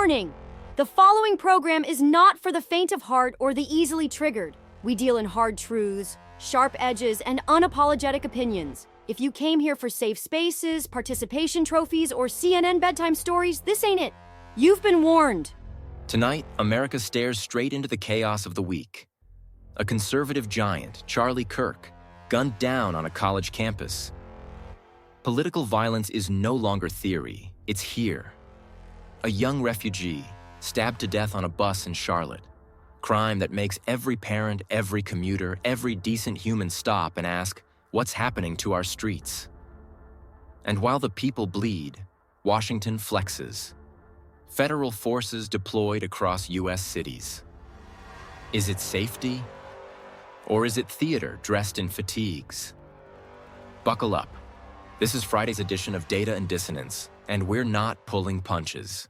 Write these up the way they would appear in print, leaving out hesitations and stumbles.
Warning! The following program is not for the faint of heart or the easily triggered. We deal in hard truths, sharp edges, and unapologetic opinions. If you came here for safe spaces, participation trophies, or CNN bedtime stories, this ain't it. You've been warned. Tonight, America stares straight into the chaos of the week. A conservative giant, Charlie Kirk, gunned down on a college campus. Political violence is no longer theory, it's here. A young refugee, stabbed to death on a bus in Charlotte. Crime that makes every parent, every commuter, every decent human stop and ask, what's happening to our streets? And while the people bleed, Washington flexes. Federal forces deployed across U.S. cities. Is it safety? Or is it theater dressed in fatigues? Buckle up. This is Friday's edition of Data and Dissonance, and we're not pulling punches.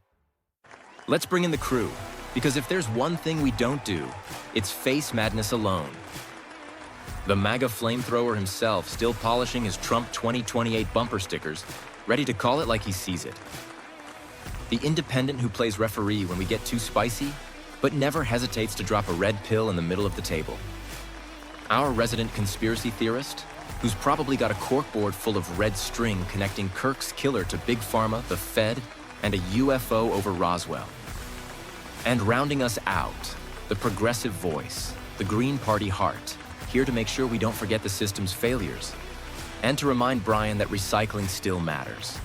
Let's bring in the crew, because if there's one thing we don't do, it's face madness alone. The MAGA flamethrower himself still polishing his Trump 2028 bumper stickers, ready to call it like he sees it. The independent who plays referee when we get too spicy, but never hesitates to drop a red pill in the middle of the table. Our resident conspiracy theorist, who's probably got a corkboard full of red string connecting Kirk's killer to Big Pharma, the Fed, and a UFO over Roswell. And rounding us out, the progressive voice, the Green Party heart, here to make sure we don't forget the system's failures, and to remind Brian that recycling still matters.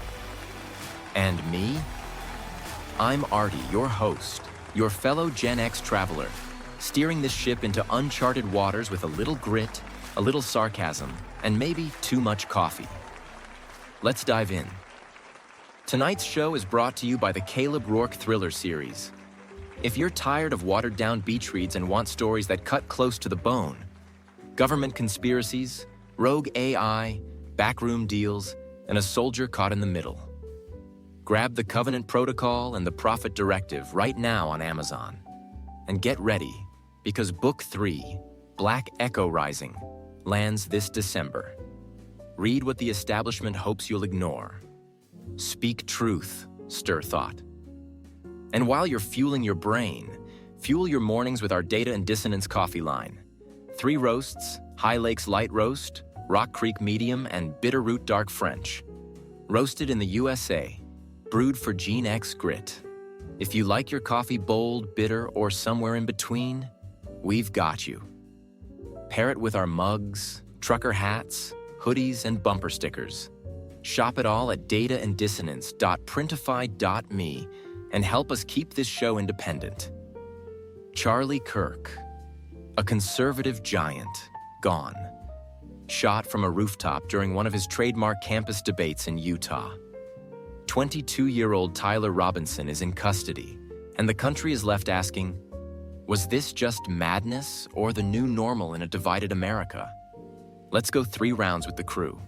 And me? I'm Artie, your host, your fellow Gen X traveler, steering this ship into uncharted waters with a little grit, a little sarcasm, and maybe too much coffee. Let's dive in. Tonight's show is brought to you by the Caleb Rourke Thriller series. If you're tired of watered-down beach reads and want stories that cut close to the bone, government conspiracies, rogue AI, backroom deals, and a soldier caught in the middle, grab the Covenant Protocol and the Prophet Directive right now on Amazon. And get ready, because Book 3, Black Echo Rising, lands this December. Read what the establishment hopes you'll ignore. Speak truth, stir thought. And while you're fueling your brain, fuel your mornings with our Data and Dissonance coffee line. 3 roasts, High Lakes Light Roast, Rock Creek Medium, and Bitterroot Dark French. Roasted in the USA, brewed for Gen X grit. If you like your coffee bold, bitter, or somewhere in between, we've got you. Pair it with our mugs, trucker hats, hoodies, and bumper stickers. Shop it all at dataanddissonance.printify.me and help us keep this show independent. Charlie Kirk, a conservative giant, gone. Shot from a rooftop during one of his trademark campus debates in Utah. 22-year-old Tyler Robinson is in custody, and the country is left asking, was this just madness or the new normal in a divided America? Let's go 3 rounds with the crew.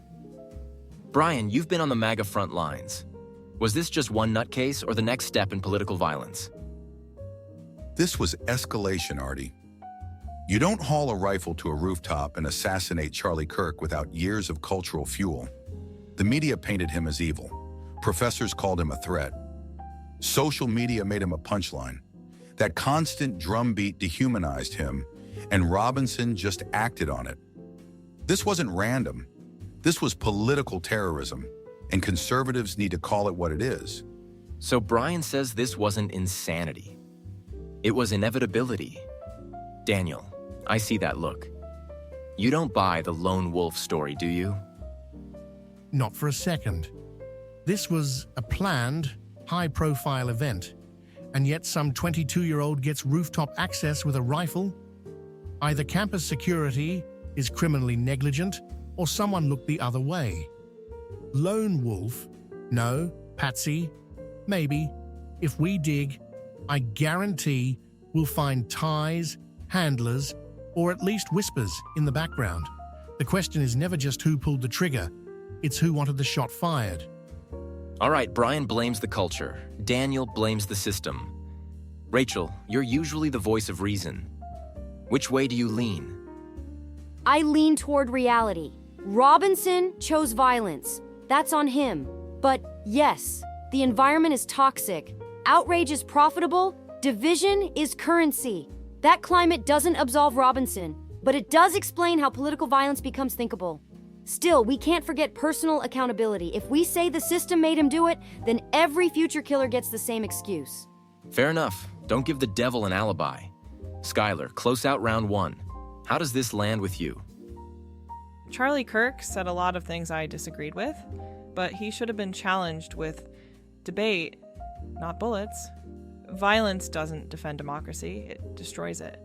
Brian, you've been on the MAGA front lines. Was this just one nutcase or the next step in political violence? This was escalation, Artie. You don't haul a rifle to a rooftop and assassinate Charlie Kirk without years of cultural fuel. The media painted him as evil. Professors called him a threat. Social media made him a punchline. That constant drumbeat dehumanized him, and Robinson just acted on it. This wasn't random. This was political terrorism, and conservatives need to call it what it is. So Brian says this wasn't insanity. It was inevitability. Daniel, I see that look. You don't buy the lone wolf story, do you? Not for a second. This was a planned, high-profile event, and yet some 22-year-old gets rooftop access with a rifle? Either campus security is criminally negligent, or someone looked the other way. Lone wolf? No. Patsy? Maybe. If we dig, I guarantee we'll find ties, handlers, or at least whispers in the background. The question is never just who pulled the trigger, it's who wanted the shot fired. All right, Brian blames the culture. Daniel blames the system. Rachel, you're usually the voice of reason. Which way do you lean? I lean toward reality. Robinson chose violence. That's on him. But yes, the environment is toxic. outrage is profitable, division is currency. That climate doesn't absolve Robinson, but it does explain how political violence becomes thinkable. Still, we can't forget personal accountability. If we say the system made him do it, then every future killer gets the same excuse. Fair enough. Don't give the devil an alibi. Skylar, close out round 1. How does this land with you? Charlie Kirk said a lot of things I disagreed with, but he should have been challenged with debate, not bullets. Violence doesn't defend democracy, it destroys it.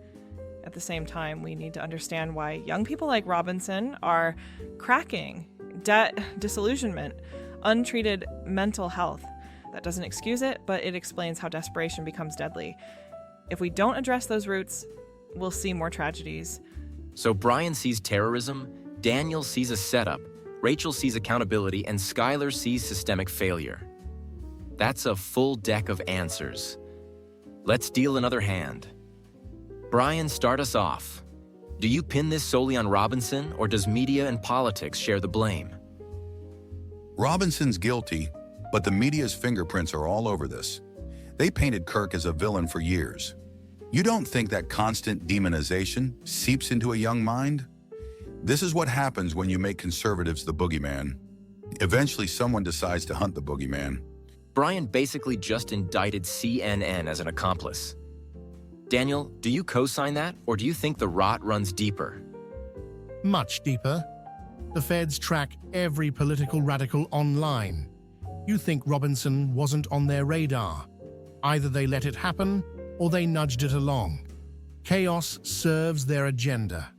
At the same time, we need to understand why young people like Robinson are cracking. Debt, disillusionment, untreated mental health. That doesn't excuse it, but it explains how desperation becomes deadly. If we don't address those roots, we'll see more tragedies. So Brian sees terrorism, Daniel sees a setup, Rachel sees accountability, and Skylar sees systemic failure. That's a full deck of answers. Let's deal another hand. Brian, start us off. Do you pin this solely on Robinson, or does media and politics share the blame? Robinson's guilty, but the media's fingerprints are all over this. They painted Kirk as a villain for years. You don't think that constant demonization seeps into a young mind? This is what happens when you make conservatives the boogeyman. Eventually, someone decides to hunt the boogeyman. Brian basically just indicted CNN as an accomplice. Daniel, do you co-sign that, or do you think the rot runs deeper? Much deeper. The feds track every political radical online. You think Robinson wasn't on their radar. Either they let it happen, or they nudged it along. Chaos serves their agenda.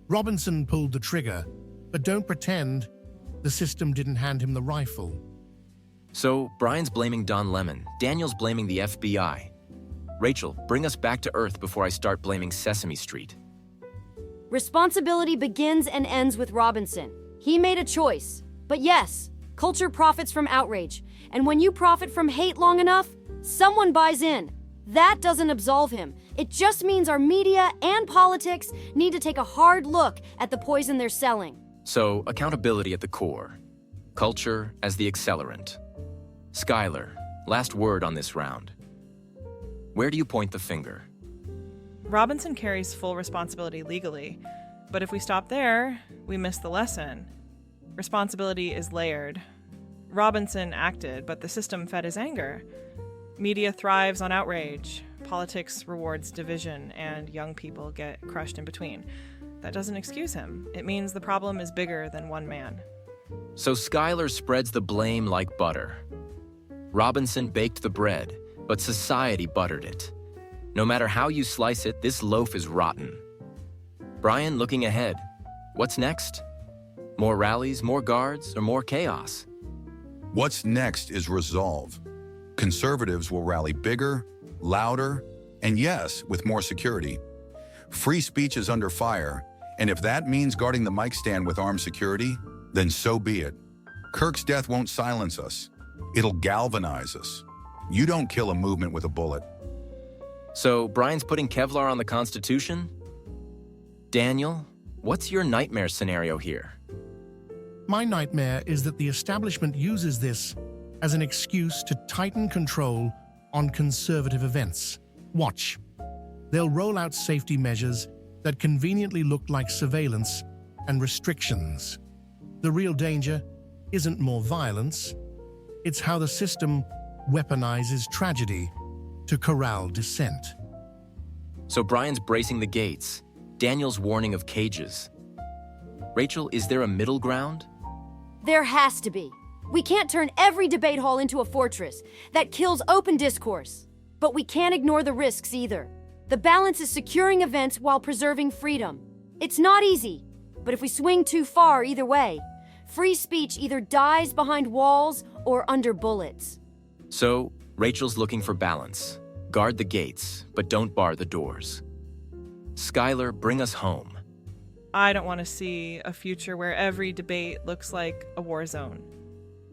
Robinson pulled the trigger, but don't pretend the system didn't hand him the rifle. So, Brian's blaming Don Lemon, Daniel's blaming the FBI. Rachel, bring us back to earth before I start blaming Sesame Street. Responsibility begins and ends with Robinson. He made a choice. But yes, culture profits from outrage. And when you profit from hate long enough, someone buys in. That doesn't absolve him. It just means our media and politics need to take a hard look at the poison they're selling. So, accountability at the core. Culture as the accelerant. Skylar, last word on this round. Where do you point the finger? Robinson carries full responsibility legally, but if we stop there, we miss the lesson. Responsibility is layered. Robinson acted, but the system fed his anger. Media thrives on outrage, politics rewards division, and young people get crushed in between. That doesn't excuse him. It means the problem is bigger than one man. So Skylar spreads the blame like butter. Robinson baked the bread, but society buttered it. No matter how you slice it, this loaf is rotten. Brian, looking ahead, what's next? More rallies, more guards, or more chaos? What's next is resolve. Conservatives will rally bigger, louder, and yes, with more security. Free speech is under fire, and if that means guarding the mic stand with armed security, then so be it. Kirk's death won't silence us. It'll galvanize us. You don't kill a movement with a bullet. So Brian's putting Kevlar on the Constitution? Daniel, what's your nightmare scenario here? My nightmare is that the establishment uses this as an excuse to tighten control on conservative events. Watch. They'll roll out safety measures that conveniently look like surveillance and restrictions. The real danger isn't more violence. It's how the system weaponizes tragedy to corral dissent. So Brian's bracing the gates. Daniel's warning of cages. Rachel, is there a middle ground? There has to be. We can't turn every debate hall into a fortress. That kills open discourse. But we can't ignore the risks either. The balance is securing events while preserving freedom. It's not easy, but if we swing too far either way, free speech either dies behind walls or under bullets. So, Rachel's looking for balance. Guard the gates, but don't bar the doors. Skylar, bring us home. I don't want to see a future where every debate looks like a war zone.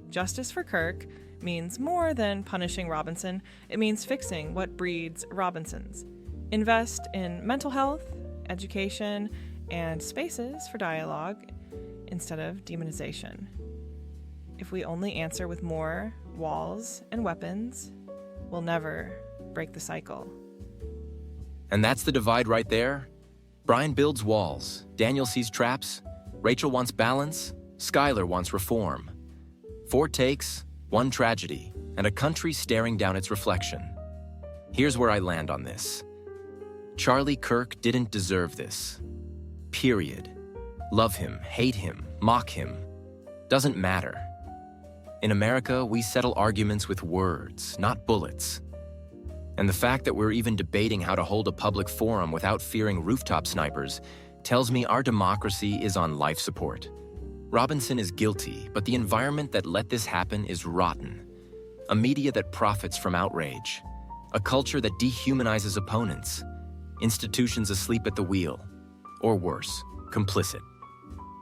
Justice for Kirk means more than punishing Robinson. It means fixing what breeds Robinsons. Invest in mental health, education, and spaces for dialogue instead of demonization. If we only answer with more walls and weapons, will never break the cycle. And that's the divide right there. Brian builds walls, Daniel sees traps, Rachel wants balance, Skylar wants reform. 4 takes, 1 tragedy, and a country staring down its reflection. Here's where I land on this. Charlie Kirk didn't deserve this. Period. Love him, hate him, mock him. Doesn't matter. In America, we settle arguments with words, not bullets. And the fact that we're even debating how to hold a public forum without fearing rooftop snipers tells me our democracy is on life support. Robinson is guilty, but the environment that let this happen is rotten. A media that profits from outrage. A culture that dehumanizes opponents. Institutions asleep at the wheel. Or worse, complicit.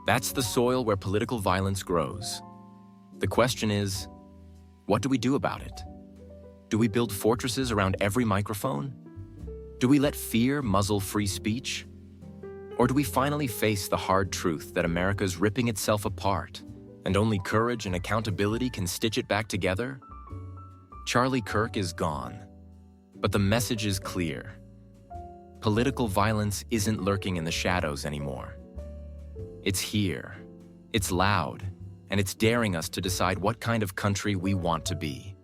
That's the soil where political violence grows. The question is, what do we do about it? Do we build fortresses around every microphone? Do we let fear muzzle free speech? Or do we finally face the hard truth that America's ripping itself apart, and only courage and accountability can stitch it back together? Charlie Kirk is gone, but the message is clear. Political violence isn't lurking in the shadows anymore. It's here, it's loud, and it's daring us to decide what kind of country we want to be.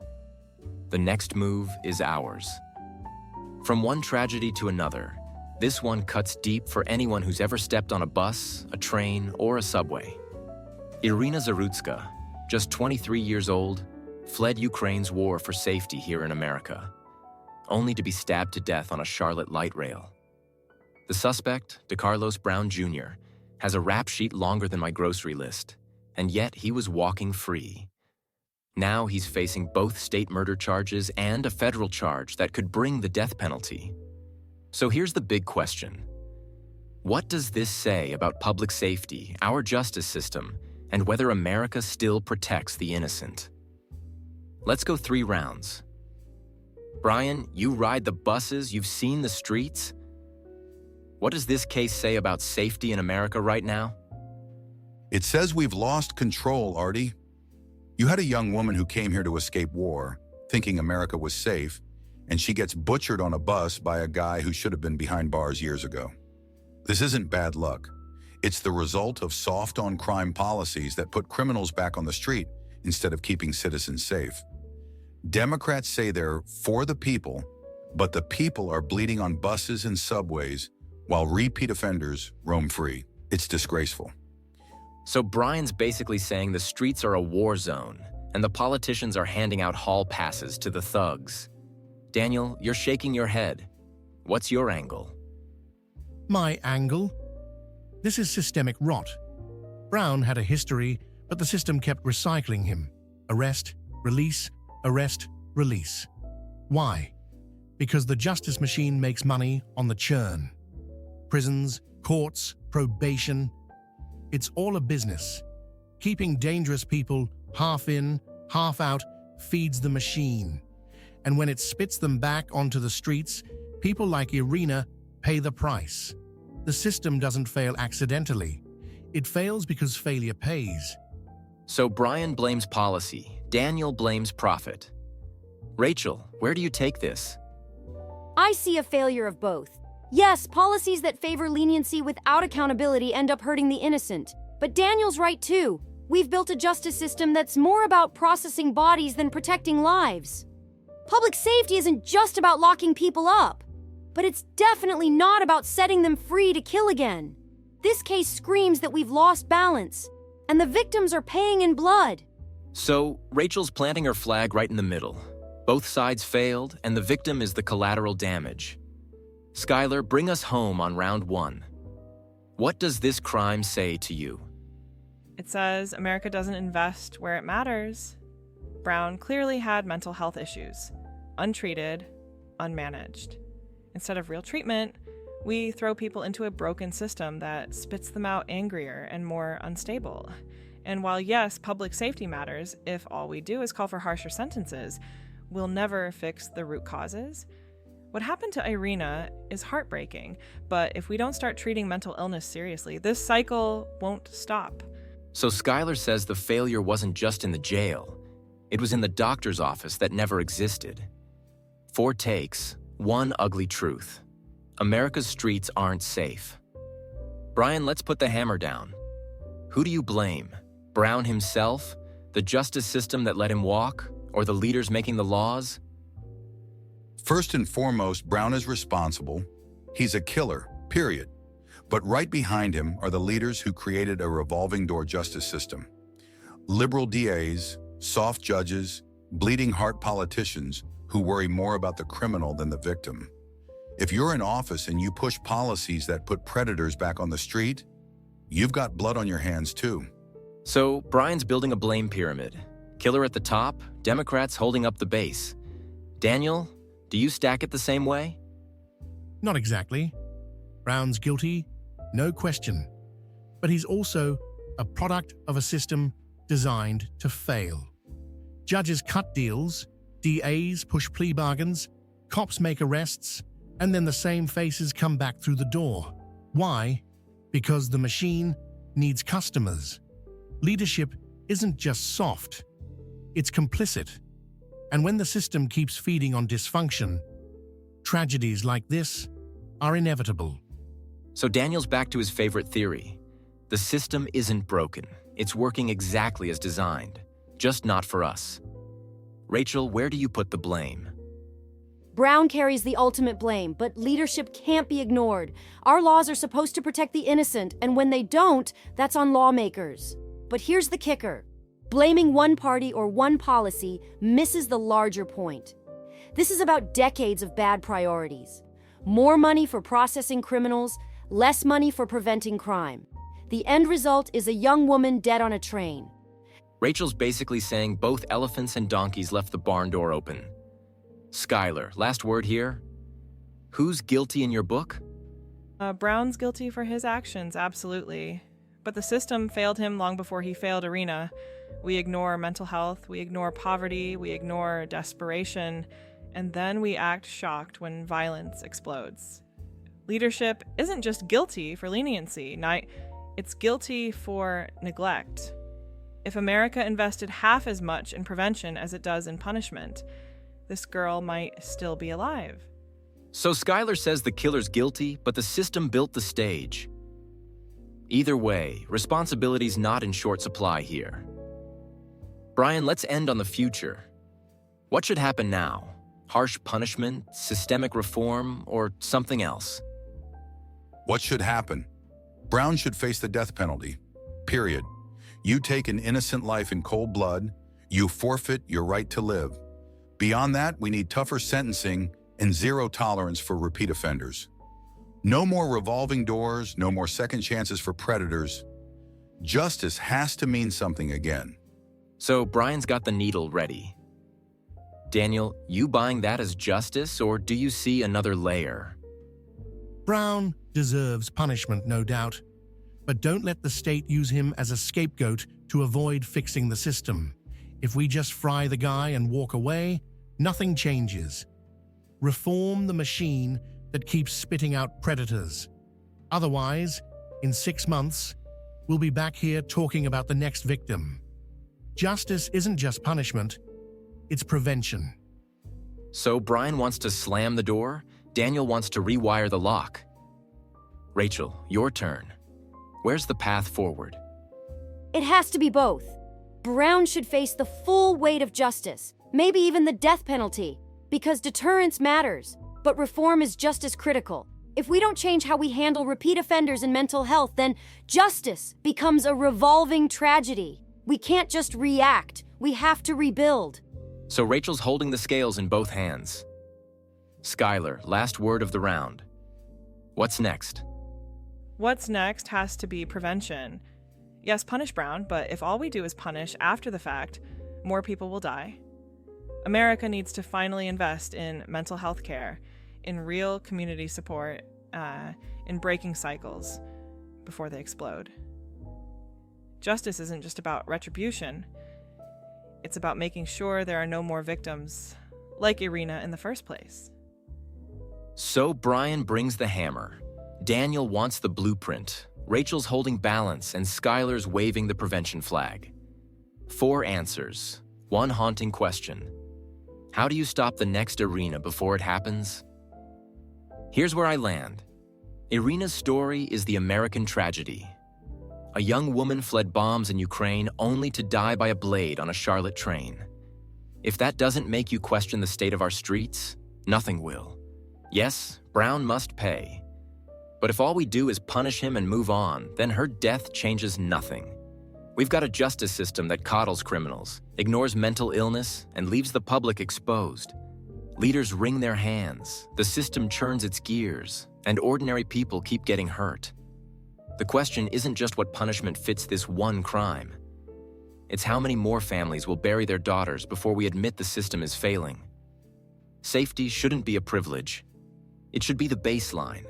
The next move is ours. From one tragedy to another, this one cuts deep for anyone who's ever stepped on a bus, a train, or a subway. Iryna Zarutska, just 23 years old, fled Ukraine's war for safety here in America, only to be stabbed to death on a Charlotte light rail. The suspect, DeCarlos Brown Jr., has a rap sheet longer than my grocery list, and yet he was walking free. Now he's facing both state murder charges and a federal charge that could bring the death penalty. So here's the big question. What does this say about public safety, our justice system, and whether America still protects the innocent? Let's go 3 rounds. Brian, you ride the buses, you've seen the streets. What does this case say about safety in America right now? It says we've lost control, Artie. You had a young woman who came here to escape war, thinking America was safe, and she gets butchered on a bus by a guy who should have been behind bars years ago. This isn't bad luck. It's the result of soft-on-crime policies that put criminals back on the street instead of keeping citizens safe. Democrats say they're for the people, but the people are bleeding on buses and subways while repeat offenders roam free. It's disgraceful. So Brian's basically saying the streets are a war zone, and the politicians are handing out hall passes to the thugs. Daniel, you're shaking your head. What's your angle? My angle? This is systemic rot. Brown had a history, but the system kept recycling him. Arrest, release, arrest, release. Why? Because the justice machine makes money on the churn. Prisons, courts, probation. It's all a business. Keeping dangerous people half in, half out feeds the machine. And when it spits them back onto the streets, people like Iryna pay the price. The system doesn't fail accidentally. It fails because failure pays. So Brian blames policy, Daniel blames profit. Rachel, where do you take this? I see a failure of both. Yes, policies that favor leniency without accountability end up hurting the innocent. But Daniel's right too. We've built a justice system that's more about processing bodies than protecting lives. Public safety isn't just about locking people up, but it's definitely not about setting them free to kill again. This case screams that we've lost balance, and the victims are paying in blood. So Rachel's planting her flag right in the middle. Both sides failed, and the victim is the collateral damage. Skylar, bring us home on round 1. What does this crime say to you? It says America doesn't invest where it matters. Brown clearly had mental health issues, untreated, unmanaged. Instead of real treatment, we throw people into a broken system that spits them out angrier and more unstable. And while yes, public safety matters, if all we do is call for harsher sentences, we'll never fix the root causes. What happened to Iryna is heartbreaking, but if we don't start treating mental illness seriously, this cycle won't stop. So Skylar says the failure wasn't just in the jail. It was in the doctor's office that never existed. 4 takes, one ugly truth. America's streets aren't safe. Brian, let's put the hammer down. Who do you blame? Brown himself? The justice system that let him walk? Or the leaders making the laws? First and foremost, Brown is responsible. He's a killer, period. But right behind him are the leaders who created a revolving door justice system. Liberal DAs, soft judges, bleeding heart politicians who worry more about the criminal than the victim. If you're in office and you push policies that put predators back on the street, you've got blood on your hands too. So, Brian's building a blame pyramid. Killer at the top, Democrats holding up the base. Daniel, do you stack it the same way? Not exactly. Brown's guilty, no question. But he's also a product of a system designed to fail. Judges cut deals, DAs push plea bargains, cops make arrests, and then the same faces come back through the door. Why? Because the machine needs customers. Leadership isn't just soft, it's complicit. And when the system keeps feeding on dysfunction, tragedies like this are inevitable. So Daniel's back to his favorite theory. The system isn't broken. It's working exactly as designed, just not for us. Rachel, where do you put the blame? Brown carries the ultimate blame, but leadership can't be ignored. Our laws are supposed to protect the innocent, and when they don't, that's on lawmakers. But here's the kicker. Blaming one party or one policy misses the larger point. This is about decades of bad priorities. More money for processing criminals, less money for preventing crime. The end result is a young woman dead on a train. Rachel's basically saying both elephants and donkeys left the barn door open. Skylar, last word here. Who's guilty in your book? Brown's guilty for his actions, absolutely. But the system failed him long before he failed Iryna. We ignore mental health, we ignore poverty, we ignore desperation, and then we act shocked when violence explodes. Leadership isn't just guilty for leniency, it's guilty for neglect. If America invested half as much in prevention as it does in punishment, this girl might still be alive. So Skylar says the killer's guilty, but the system built the stage. Either way, responsibility's not in short supply here. Brian, let's end on the future. What should happen now? Harsh punishment, systemic reform, or something else? What should happen? Brown should face the death penalty, period. You take an innocent life in cold blood, you forfeit your right to live. Beyond that, we need tougher sentencing and zero tolerance for repeat offenders. No more revolving doors, no more second chances for predators. Justice has to mean something again. So Brian's got the needle ready. Daniel, you buying that as justice, or do you see another layer? Brown deserves punishment, no doubt, but don't let the state use him as a scapegoat to avoid fixing the system. If we just fry the guy and walk away, nothing changes. Reform the machine that keeps spitting out predators. Otherwise, in 6 months, we'll be back here talking about the next victim. Justice isn't just punishment, it's prevention. So Brian wants to slam the door, Daniel wants to rewire the lock. Rachel, your turn. Where's the path forward? It has to be both. Brown should face the full weight of justice, maybe even the death penalty, because deterrence matters, but reform is just as critical. If we don't change how we handle repeat offenders and mental health, then justice becomes a revolving tragedy. We can't just react, we have to rebuild. So Rachel's holding the scales in both hands. Skylar, last word of the round. What's next? What's next has to be prevention. Yes, punish Brown, but if all we do is punish after the fact, more people will die. America needs to finally invest in mental health care, in real community support, in breaking cycles before they explode. Justice isn't just about retribution. It's about making sure there are no more victims like Iryna in the first place. So Brian brings the hammer. Daniel wants the blueprint. Rachel's holding balance, and Skylar's waving the prevention flag. 4 answers, 1 haunting question. How do you stop the next Iryna before it happens? Here's where I land. Iryna's story is the American tragedy. A young woman fled bombs in Ukraine only to die by a blade on a Charlotte train. If that doesn't make you question the state of our streets, nothing will. Yes, Brown must pay. But if all we do is punish him and move on, then her death changes nothing. We've got a justice system that coddles criminals, ignores mental illness, and leaves the public exposed. Leaders wring their hands, the system churns its gears, and ordinary people keep getting hurt. The question isn't just what punishment fits this one crime. It's how many more families will bury their daughters before we admit the system is failing. Safety shouldn't be a privilege. It should be the baseline.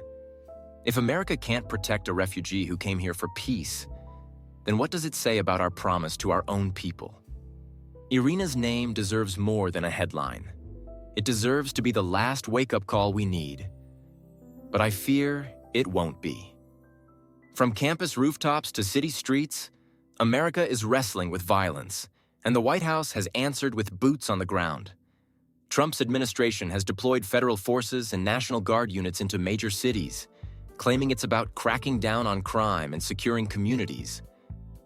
If America can't protect a refugee who came here for peace, then what does it say about our promise to our own people? Iryna's name deserves more than a headline. It deserves to be the last wake-up call we need. But I fear it won't be. From campus rooftops to city streets, America is wrestling with violence, and the White House has answered with boots on the ground. Trump's administration has deployed federal forces and National Guard units into major cities, claiming it's about cracking down on crime and securing communities.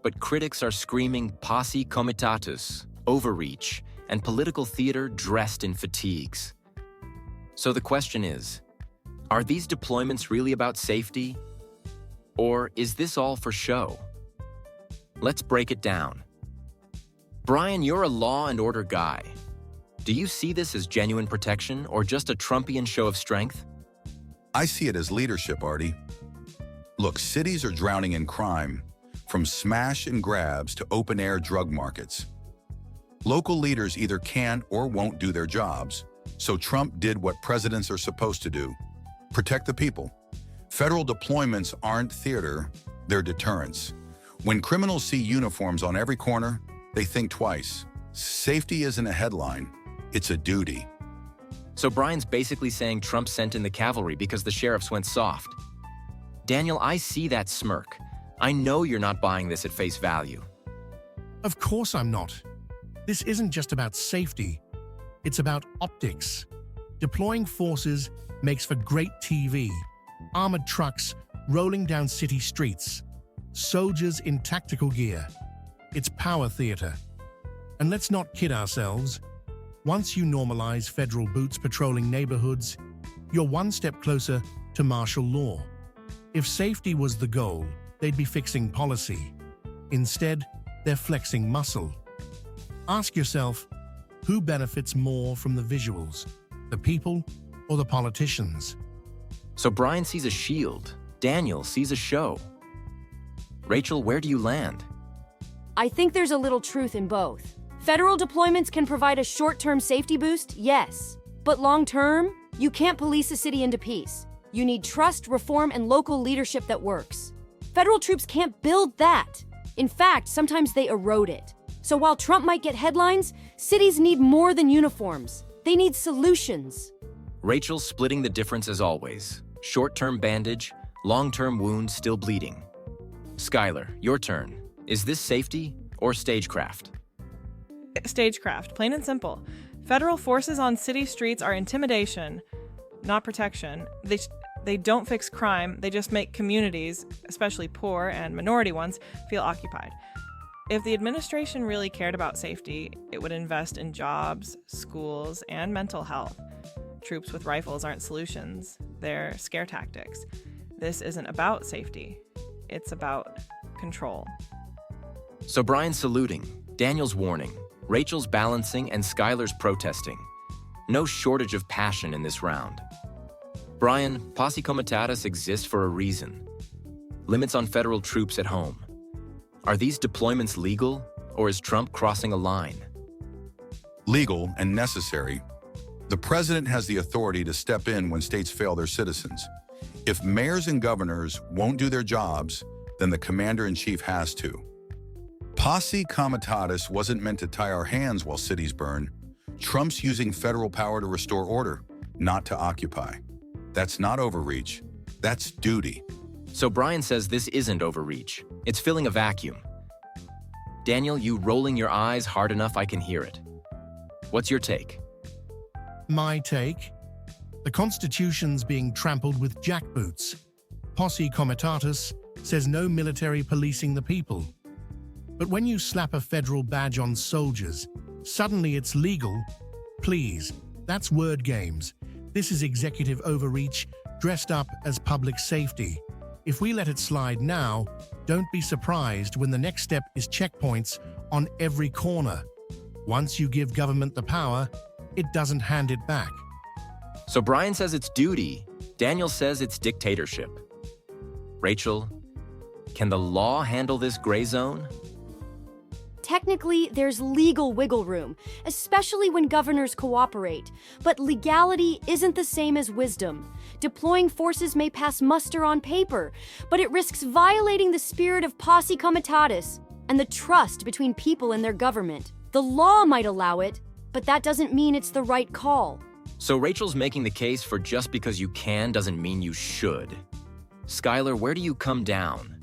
But critics are screaming posse comitatus, overreach, and political theater dressed in fatigues. So the question is, are these deployments really about safety? Or is this all for show? Let's break it down. Brian, you're a law and order guy. Do you see this as genuine protection or just a Trumpian show of strength? I see it as leadership, Artie. Look, cities are drowning in crime, from smash and grabs to open-air drug markets. Local leaders either can't or won't do their jobs, so Trump did what presidents are supposed to do: protect the people. Federal deployments aren't theater, they're deterrence. When criminals see uniforms on every corner, they think twice. Safety isn't a headline, it's a duty. So Brian's basically saying Trump sent in the cavalry because the sheriffs went soft. Daniel, I see that smirk. I know you're not buying this at face value. Of course I'm not. This isn't just about safety. It's about optics. Deploying forces makes for great TV. Armored trucks rolling down city streets. Soldiers in tactical gear. It's power theater. And let's not kid ourselves. Once you normalize federal boots patrolling neighborhoods, you're one step closer to martial law. If safety was the goal, they'd be fixing policy. Instead, they're flexing muscle. Ask yourself, who benefits more from the visuals, the people or the politicians? So Brian sees a shield, Daniel sees a show. Rachel, where do you land? I think there's a little truth in both. Federal deployments can provide a short-term safety boost, yes. But long-term, you can't police a city into peace. You need trust, reform, and local leadership that works. Federal troops can't build that. In fact, sometimes they erode it. So while Trump might get headlines, cities need more than uniforms. They need solutions. Rachel splitting the difference as always. Short-term bandage, long-term wound still bleeding. Skylar, your turn. Is this safety or stagecraft? Stagecraft, plain and simple. Federal forces on city streets are intimidation, not protection. They don't fix crime, they just make communities, especially poor and minority ones, feel occupied. If the administration really cared about safety, it would invest in jobs, schools, and mental health. Troops with rifles aren't solutions, they're scare tactics. This isn't about safety, it's about control. So Brian's saluting, Daniel's warning, Rachel's balancing, and Skylar's protesting. No shortage of passion in this round. Brian, posse comitatus exists for a reason. Limits on federal troops at home. Are these deployments legal, or is Trump crossing a line? Legal and necessary. The president has the authority to step in when states fail their citizens. If mayors and governors won't do their jobs, then the commander-in-chief has to. Posse comitatus wasn't meant to tie our hands while cities burn. Trump's using federal power to restore order, not to occupy. That's not overreach, that's duty. So Brian says this isn't overreach. It's filling a vacuum. Daniel, you rolling your eyes hard enough I can hear it. What's your take? My take? The Constitution's being trampled with jackboots. Posse comitatus says no military policing the people. But when you slap a federal badge on soldiers, suddenly it's legal? Please, that's word games. This is executive overreach dressed up as public safety. If we let it slide now, don't be surprised when the next step is checkpoints on every corner. Once you give government the power, it doesn't hand it back. So Brian says it's duty. Daniel says it's dictatorship. Rachel, can the law handle this gray zone? Technically, there's legal wiggle room, especially when governors cooperate. But legality isn't the same as wisdom. Deploying forces may pass muster on paper, but it risks violating the spirit of posse comitatus and the trust between people and their government. The law might allow it, but that doesn't mean it's the right call. So Rachel's making the case for just because you can doesn't mean you should. Skylar, where do you come down?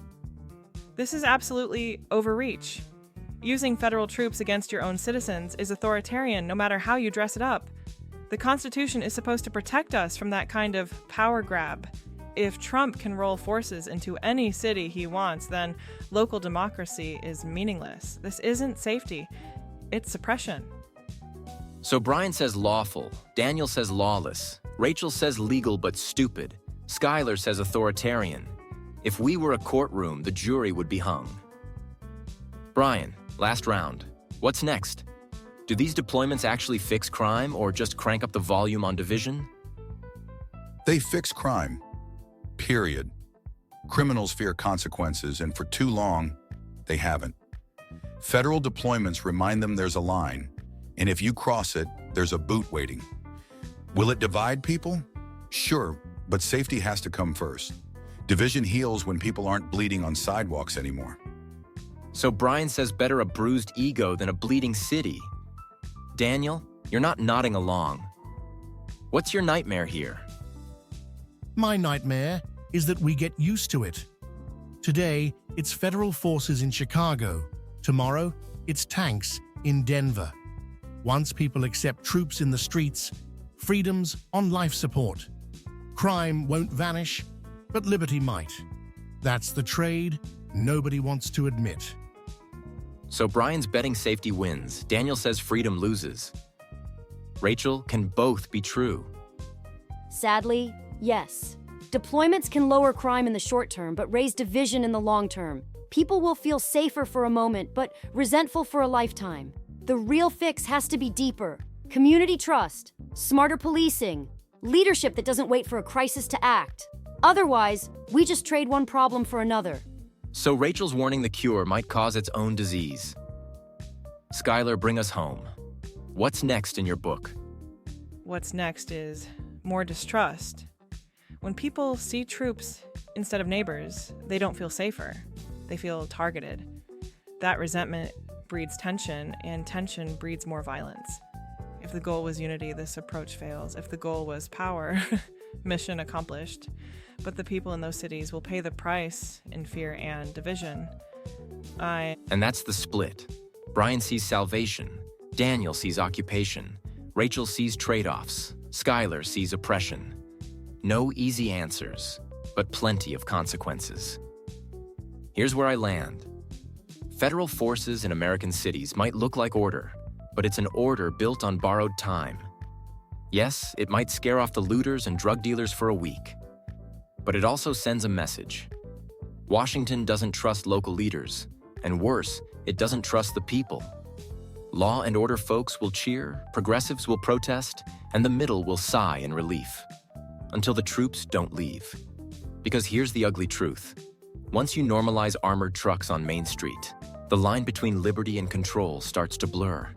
This is absolutely overreach. Using federal troops against your own citizens is authoritarian no matter how you dress it up. The Constitution is supposed to protect us from that kind of power grab. If Trump can roll forces into any city he wants, then local democracy is meaningless. This isn't safety, it's suppression. So Brian says lawful, Daniel says lawless, Rachel says legal but stupid, Skylar says authoritarian. If we were a courtroom, the jury would be hung. Brian, last round. What's next? Do these deployments actually fix crime or just crank up the volume on division? They fix crime. Period. Criminals fear consequences, and for too long, they haven't. Federal deployments remind them there's a line, and if you cross it, there's a boot waiting. Will it divide people? Sure, but safety has to come first. Division heals when people aren't bleeding on sidewalks anymore. So Brian says better a bruised ego than a bleeding city. Daniel, you're not nodding along. What's your nightmare here? My nightmare is that we get used to it. Today, it's federal forces in Chicago. Tomorrow, it's tanks in Denver. Once people accept troops in the streets, freedom's on life support. Crime won't vanish, but liberty might. That's the trade nobody wants to admit. So Brian's betting safety wins. Daniel says freedom loses. Rachel, can both be true? Sadly, yes. Deployments can lower crime in the short term, but raise division in the long term. People will feel safer for a moment, but resentful for a lifetime. The real fix has to be deeper. Community trust, smarter policing, leadership that doesn't wait for a crisis to act. Otherwise, we just trade one problem for another. So Rachel's warning the cure might cause its own disease. Skylar, bring us home. What's next in your book? What's next is more distrust. When people see troops instead of neighbors, they don't feel safer. They feel targeted. That resentment breeds tension, and tension breeds more violence. If the goal was unity, this approach fails. If the goal was power, mission accomplished. But the people in those cities will pay the price in fear and division. And that's the split. Brian sees salvation. Daniel sees occupation. Rachel sees trade-offs. Skylar sees oppression. No easy answers, but plenty of consequences. Here's where I land. Federal forces in American cities might look like order, but it's an order built on borrowed time. Yes, it might scare off the looters and drug dealers for a week, but it also sends a message. Washington doesn't trust local leaders, and worse, it doesn't trust the people. Law and order folks will cheer, progressives will protest, and the middle will sigh in relief. Until the troops don't leave. Because here's the ugly truth. Once you normalize armored trucks on Main Street, the line between liberty and control starts to blur.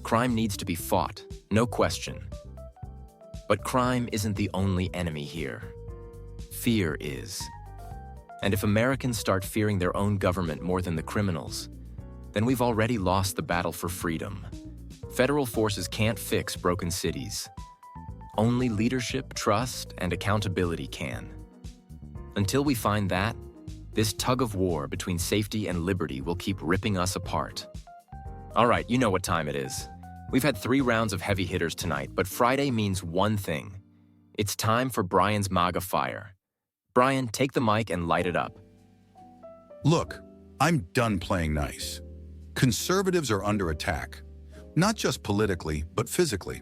Crime needs to be fought, no question. But crime isn't the only enemy here. Fear is. And if Americans start fearing their own government more than the criminals, then we've already lost the battle for freedom. Federal forces can't fix broken cities. Only leadership, trust, and accountability can. Until we find that, this tug of war between safety and liberty will keep ripping us apart. All right, you know what time it is. We've had 3 rounds of heavy hitters tonight, but Friday means one thing. It's time for Brian's MAGA fire. Brian, take the mic and light it up. Look, I'm done playing nice. Conservatives are under attack, not just politically, but physically.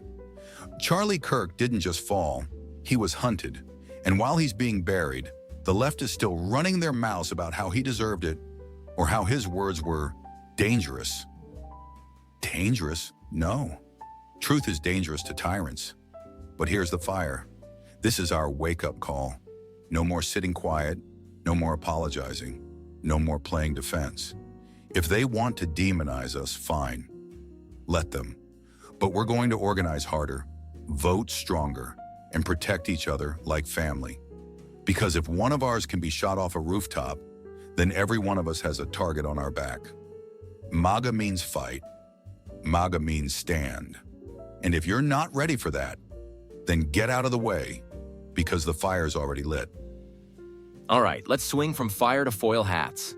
Charlie Kirk didn't just fall, he was hunted. And while he's being buried, the left is still running their mouths about how he deserved it, or how his words were dangerous. Dangerous? No. Truth is dangerous to tyrants. But here's the fire. This is our wake-up call. No more sitting quiet, no more apologizing, no more playing defense. If they want to demonize us, fine. Let them. But we're going to organize harder, vote stronger, and protect each other like family. Because if one of ours can be shot off a rooftop, then every one of us has a target on our back. MAGA means fight. MAGA means stand. And if you're not ready for that, then get out of the way, because the fire's already lit. All right, let's swing from fire to foil hats.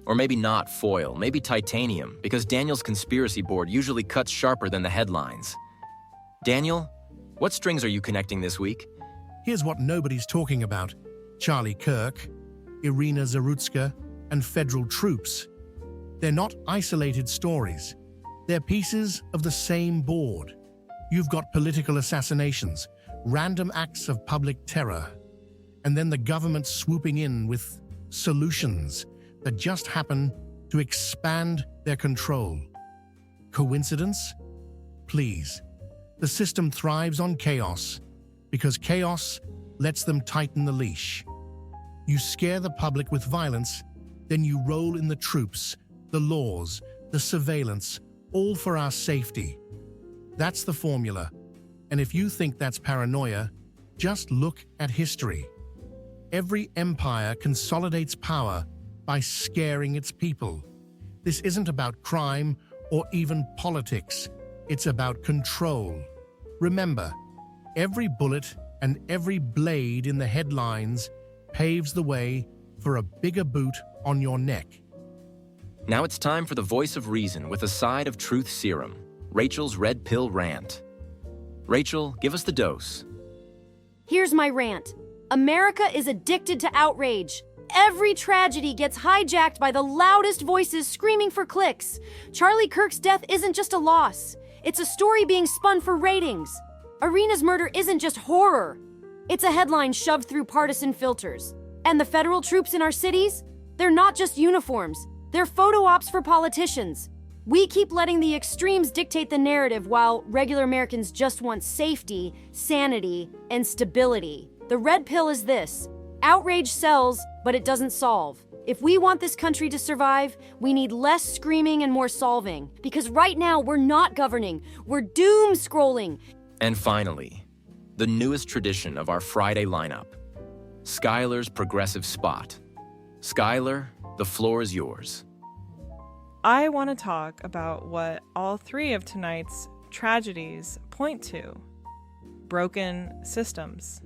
Or maybe not foil, maybe titanium, because Daniel's conspiracy board usually cuts sharper than the headlines. Daniel, what strings are you connecting this week? Here's what nobody's talking about. Charlie Kirk, Iryna Zarutska, and federal troops. They're not isolated stories. They're pieces of the same board. You've got political assassinations, random acts of public terror, and then the government swooping in with solutions that just happen to expand their control. Coincidence? Please. The system thrives on chaos because chaos lets them tighten the leash. You scare the public with violence, then you roll in the troops, the laws, the surveillance, all for our safety. That's the formula. And if you think that's paranoia, just look at history. Every empire consolidates power by scaring its people. This isn't about crime or even politics. It's about control. Remember, every bullet and every blade in the headlines paves the way for a bigger boot on your neck. Now it's time for the voice of reason with a side of truth serum, Rachel's Red Pill Rant. Rachel, give us the dose. Here's my rant. America is addicted to outrage. Every tragedy gets hijacked by the loudest voices screaming for clicks. Charlie Kirk's death isn't just a loss. It's a story being spun for ratings. Iryna's murder isn't just horror. It's a headline shoved through partisan filters. And the federal troops in our cities? They're not just uniforms. They're photo ops for politicians. We keep letting the extremes dictate the narrative while regular Americans just want safety, sanity, and stability. The red pill is this. Outrage sells, but it doesn't solve. If we want this country to survive, we need less screaming and more solving. Because right now, we're not governing. We're doom scrolling. And finally, the newest tradition of our Friday lineup, Skylar's Progressive Spot. Skylar, the floor is yours. I want to talk about what all 3 of tonight's tragedies point to: broken systems.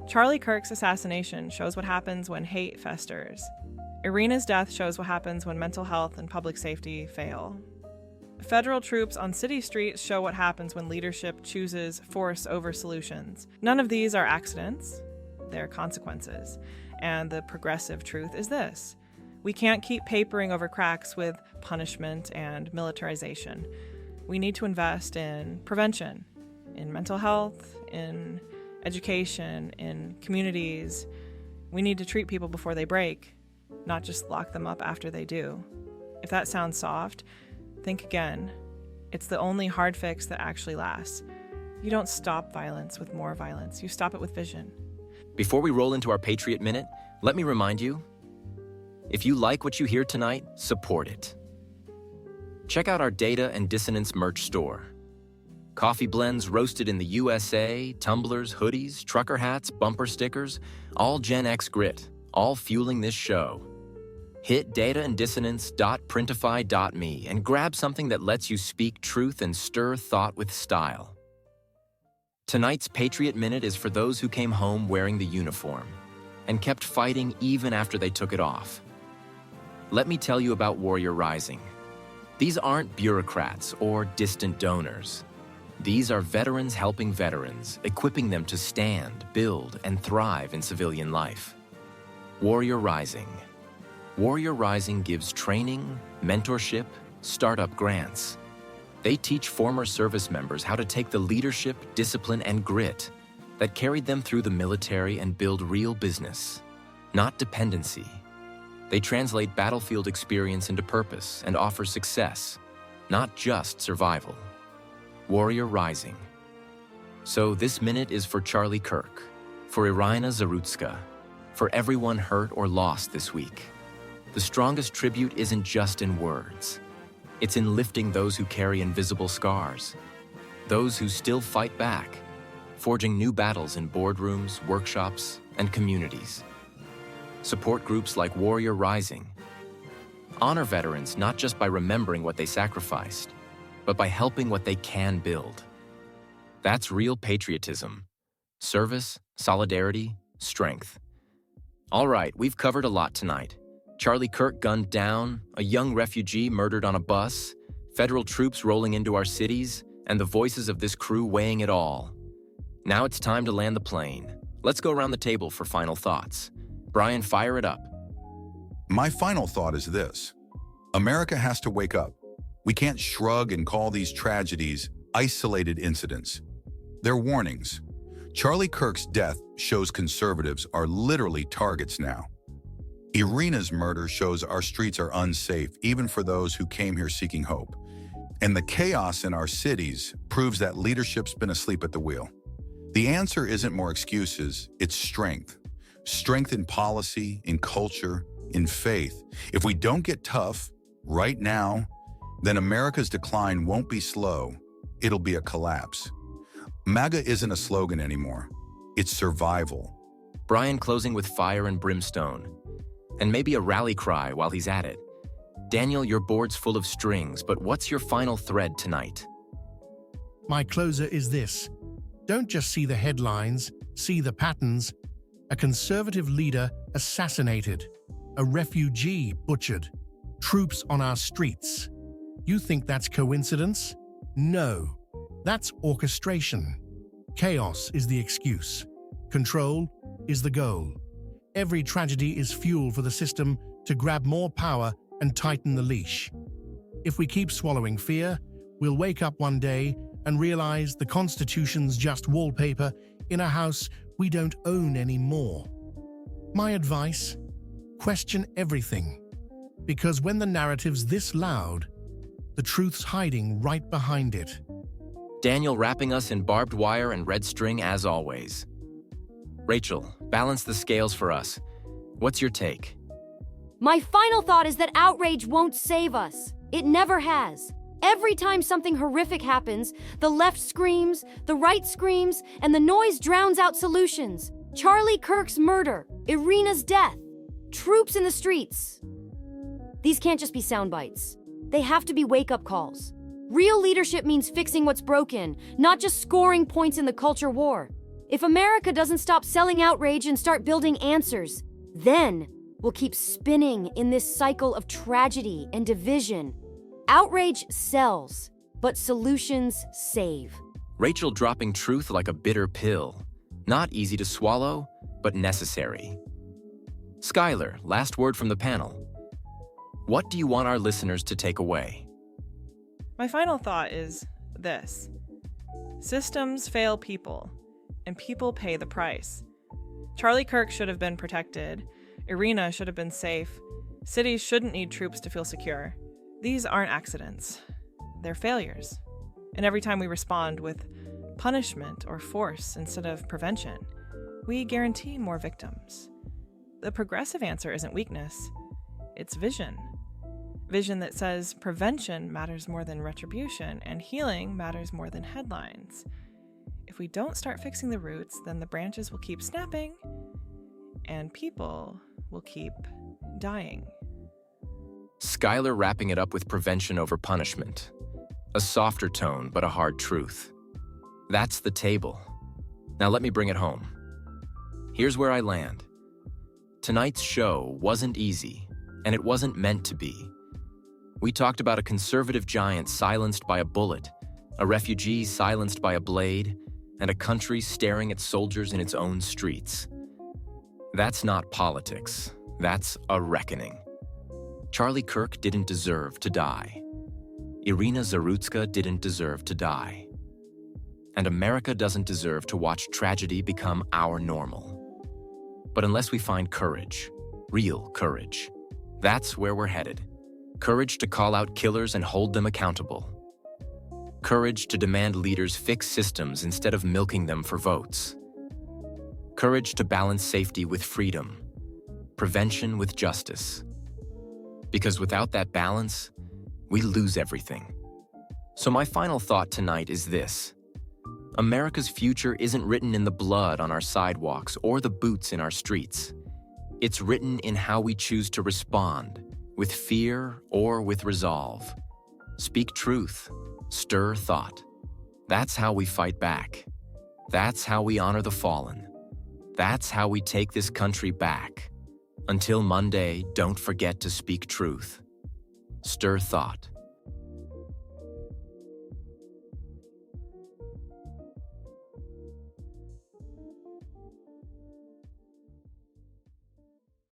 Charlie Kirk's assassination shows what happens when hate festers. Iryna's death shows what happens when mental health and public safety fail. Federal troops on city streets show what happens when leadership chooses force over solutions. None of these are accidents, they're consequences. And the progressive truth is this: we can't keep papering over cracks with punishment and militarization. We need to invest in prevention, in mental health, in education, in communities. We need to treat people before they break, not just lock them up after they do. If that sounds soft, think again. It's the only hard fix that actually lasts. You don't stop violence with more violence. You stop it with vision. Before we roll into our Patriot Minute, let me remind you, if you like what you hear tonight, support it. Check out our Data and Dissonance merch store. Coffee blends roasted in the USA, tumblers, hoodies, trucker hats, bumper stickers, all Gen X grit, all fueling this show. Hit dataanddissonance.printify.me and grab something that lets you speak truth and stir thought with style. Tonight's Patriot Minute is for those who came home wearing the uniform and kept fighting even after they took it off. Let me tell you about Warrior Rising. These aren't bureaucrats or distant donors. These are veterans helping veterans, equipping them to stand, build, and thrive in civilian life. Warrior Rising. Warrior Rising gives training, mentorship, startup grants. They teach former service members how to take the leadership, discipline, and grit that carried them through the military and build real business, not dependency. They translate battlefield experience into purpose and offer success, not just survival. Warrior Rising. So this minute is for Charlie Kirk, for Iryna Zarutska, for everyone hurt or lost this week. The strongest tribute isn't just in words. It's in lifting those who carry invisible scars, those who still fight back, forging new battles in boardrooms, workshops, and communities. Support groups like Warrior Rising. Honor veterans not just by remembering what they sacrificed, but by helping what they can build. That's real patriotism. Service, solidarity, strength. All right, we've covered a lot tonight. Charlie Kirk gunned down, a young refugee murdered on a bus, federal troops rolling into our cities, and the voices of this crew weighing it all. Now it's time to land the plane. Let's go around the table for final thoughts. Brian, fire it up. My final thought is this. America has to wake up. We can't shrug and call these tragedies isolated incidents. They're warnings. Charlie Kirk's death shows conservatives are literally targets now. Iryna's murder shows our streets are unsafe, even for those who came here seeking hope. And the chaos in our cities proves that leadership's been asleep at the wheel. The answer isn't more excuses, it's strength. Strength in policy, in culture, in faith. If we don't get tough right now, then America's decline won't be slow, it'll be a collapse. MAGA isn't a slogan anymore, it's survival. Brian closing with fire and brimstone. And maybe a rally cry while he's at it. Daniel, your board's full of strings, but what's your final thread tonight? My closer is this. Don't just see the headlines, see the patterns. A conservative leader assassinated. A refugee butchered. Troops on our streets. You think that's coincidence? No. That's orchestration. Chaos is the excuse. Control is the goal. Every tragedy is fuel for the system to grab more power and tighten the leash. If we keep swallowing fear, we'll wake up one day and realize the Constitution's just wallpaper in a house we don't own anymore. My advice? Question everything. Because when the narrative's this loud, the truth's hiding right behind it. Daniel wrapping us in barbed wire and red string as always. Rachel, balance the scales for us. What's your take? My final thought is that outrage won't save us. It never has. Every time something horrific happens, the left screams, the right screams, and the noise drowns out solutions. Charlie Kirk's murder, Iryna's death, troops in the streets. These can't just be sound bites. They have to be wake-up calls. Real leadership means fixing what's broken, not just scoring points in the culture war. If America doesn't stop selling outrage and start building answers, then we'll keep spinning in this cycle of tragedy and division. Outrage sells, but solutions save. Rachel dropping truth like a bitter pill. Not easy to swallow, but necessary. Skylar, last word from the panel. What do you want our listeners to take away? My final thought is this. Systems fail people, and people pay the price. Charlie Kirk should have been protected. Iryna should have been safe. Cities shouldn't need troops to feel secure. These aren't accidents. They're failures. And every time we respond with punishment or force instead of prevention, we guarantee more victims. The progressive answer isn't weakness. It's vision. Vision that says prevention matters more than retribution and healing matters more than headlines. If we don't start fixing the roots, then the branches will keep snapping and people will keep dying. Skylar wrapping it up with prevention over punishment. A softer tone, but a hard truth. That's the table. Now let me bring it home. Here's where I land. Tonight's show wasn't easy, and it wasn't meant to be. We talked about a conservative giant silenced by a bullet, a refugee silenced by a blade, and a country staring at soldiers in its own streets. That's not politics. That's a reckoning. Charlie Kirk didn't deserve to die. Iryna Zarutska didn't deserve to die. And America doesn't deserve to watch tragedy become our normal. But unless we find courage, real courage, that's where we're headed. Courage to call out killers and hold them accountable. Courage to demand leaders fix systems instead of milking them for votes. Courage to balance safety with freedom, prevention with justice. Because without that balance, we lose everything. So my final thought tonight is this. America's future isn't written in the blood on our sidewalks or the boots in our streets. It's written in how we choose to respond, with fear or with resolve. Speak truth, stir thought. That's how we fight back. That's how we honor the fallen. That's how we take this country back. Until Monday, don't forget to speak truth. Stir thought.